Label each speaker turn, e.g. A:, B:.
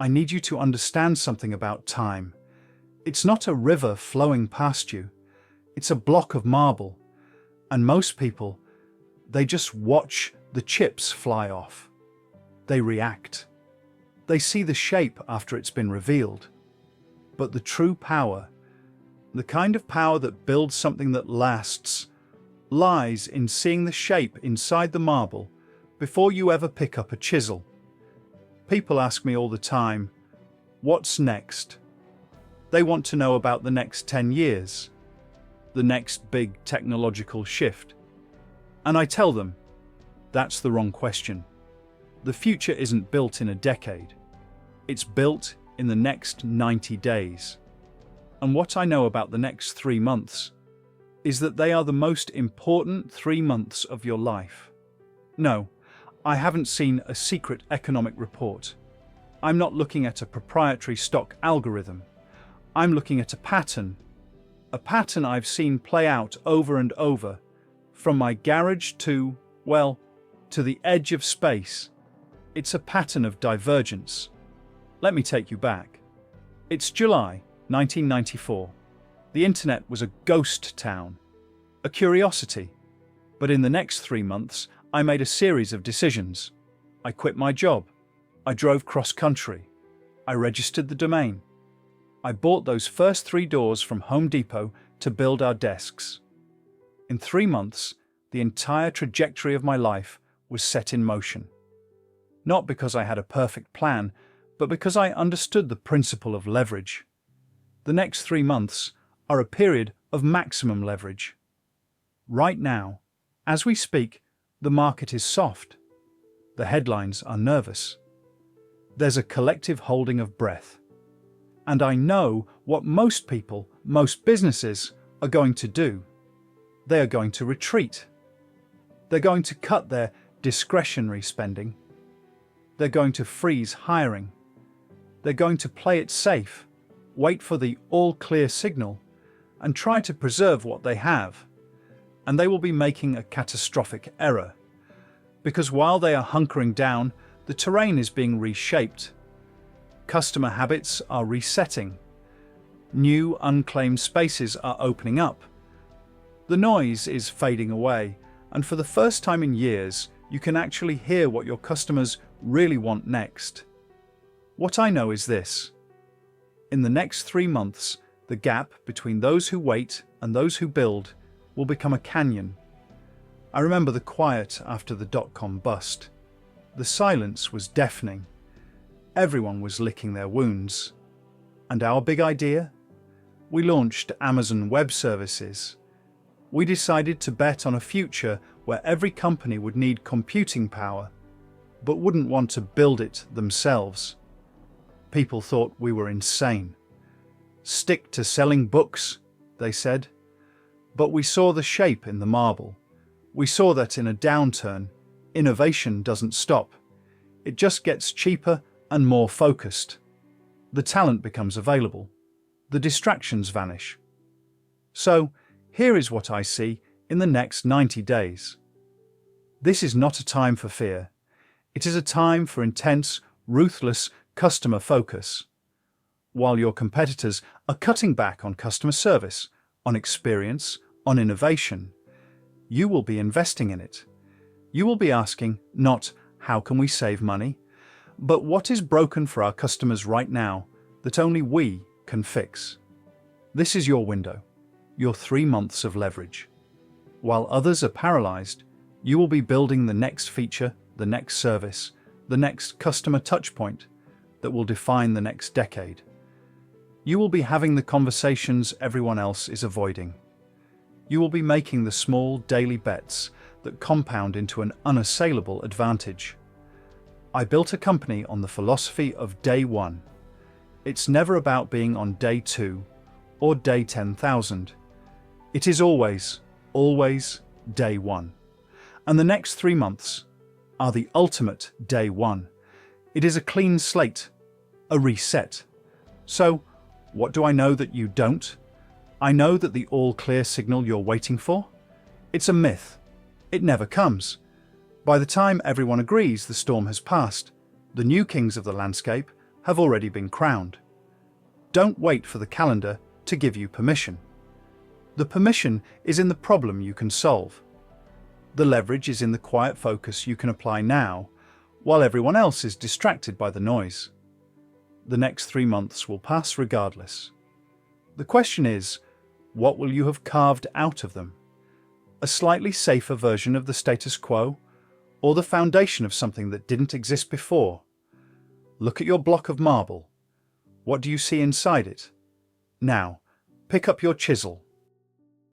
A: I need you to understand something about time. It's not a river flowing past you. It's a block of marble. And most people, they just watch the chips fly off. They react. They see the shape after it's been revealed. But the true power, the kind of power that builds something that lasts, lies in seeing the shape inside the marble before you ever pick up a chisel. People ask me all the time, what's next? They want to know about the next 10 years, the next big technological shift. And I tell them, that's the wrong question. The future isn't built in a decade. It's built in the next 90 days. And what I know about the next 3 months is that they are the most important 3 months of your life. No, I haven't seen a secret economic report. I'm not looking at a proprietary stock algorithm. I'm looking at a pattern I've seen play out over and over, from my garage to, well, to the edge of space. It's a pattern of divergence. Let me take you back. It's July 1994. The internet was a ghost town, a curiosity. But in the next 3 months, I made a series of decisions. I quit my job. I drove cross-country. I registered the domain. I bought those first 3 doors from Home Depot to build our desks. In 3 months, the entire trajectory of my life was set in motion. Not because I had a perfect plan, but because I understood the principle of leverage. The next 3 months are a period of maximum leverage. Right now, as we speak, the market is soft. The headlines are nervous. There's a collective holding of breath. And I know what most people, most businesses, are going to do. They are going to retreat. They're going to cut their discretionary spending. They're going to freeze hiring. They're going to play it safe, wait for the all-clear signal, and try to preserve what they have. And they will be making a catastrophic error. Because while they are hunkering down, the terrain is being reshaped. Customer habits are resetting. New unclaimed spaces are opening up. The noise is fading away, and for the first time in years, you can actually hear what your customers really want next. What I know is this. In the next 3 months, the gap between those who wait and those who build will become a canyon. I remember the quiet after the dot-com bust. The silence was deafening. Everyone was licking their wounds. And our big idea? We launched Amazon Web Services. We decided to bet on a future where every company would need computing power, but wouldn't want to build it themselves. People thought we were insane. Stick to selling books, they said. But we saw the shape in the marble. We saw that in a downturn, innovation doesn't stop. It just gets cheaper and more focused. The talent becomes available. The distractions vanish. So, here is what I see in the next 90 days. This is not a time for fear. It is a time for intense, ruthless customer focus. While your competitors are cutting back on customer service, on experience, on innovation, you will be investing in it. You will be asking not, how can we save money? But what is broken for our customers right now that only we can fix? This is your window, your 3 months of leverage. While others are paralyzed, you will be building the next feature, the next service, the next customer touchpoint that will define the next decade. You will be having the conversations everyone else is avoiding. You will be making the small daily bets that compound into an unassailable advantage. I built a company on the philosophy of day one. It's never about being on day 2 or day 10,000. It is always, always day 1. And the next 3 months are the ultimate day 1. It is a clean slate, a reset. So, what do I know that you don't? I know that the all-clear signal you're waiting for? It's a myth. It never comes. By the time everyone agrees the storm has passed, the new kings of the landscape have already been crowned. Don't wait for the calendar to give you permission. The permission is in the problem you can solve. The leverage is in the quiet focus you can apply now, while everyone else is distracted by the noise. The next 3 months will pass regardless. The question is, what will you have carved out of them? A slightly safer version of the status quo, or the foundation of something that didn't exist before? Look at your block of marble. What do you see inside it? Now, pick up your chisel